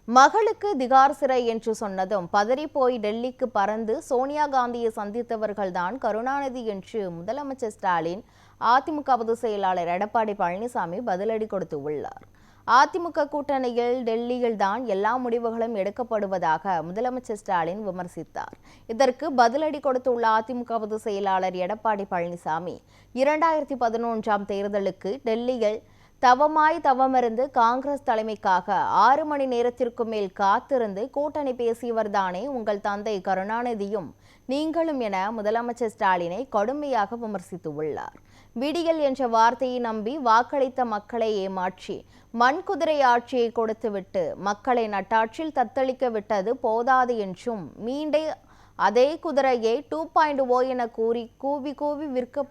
மகளுக்கு திகார் சிறை என்று சொன்னதும் பதறிப்போய் டெல்லிக்கு பறந்து சோனியா காந்தியை சந்தித்தவர்கள்தான் கருணாநிதி என்று முதலமைச்சர் ஸ்டாலின் அதிமுக பொதுச் செயலாளர் எடப்பாடி பழனிசாமி பதிலடி கொடுத்து உள்ளார். அதிமுக கூட்டணியில் டெல்லியில்தான் எல்லா முடிவுகளும் எடுக்கப்படுவதாக முதலமைச்சர் ஸ்டாலின் விமர்சித்தார். இதற்கு பதிலடி கொடுத்துள்ள அதிமுக பொதுச் செயலாளர் எடப்பாடி பழனிசாமி 2011ஆம் தேர்தலுக்கு டெல்லியில் தவமிருந்து காங்கிரஸ் தலைமைக்காக 6 மணி நேரத்திற்கு மேல் காத்திருந்து கூட்டணி பேசியவர்தானே உங்கள் தந்தை கருணாநிதியும் நீங்களும் என முதலமைச்சர் ஸ்டாலினை கடுமையாக விமர்சித்துள்ளார். விடியல் என்ற வார்த்தையை நம்பி வாக்களித்த மக்களை ஏமாற்றி மண்குதிரை ஆட்சியை கொடுத்துவிட்டு மக்களை நட்டாற்றில் தத்தளிக்க விட்டது போதாது என்றும் மீண்டே அதே குதிரையை 2.0 என கூறி கூவி விற்க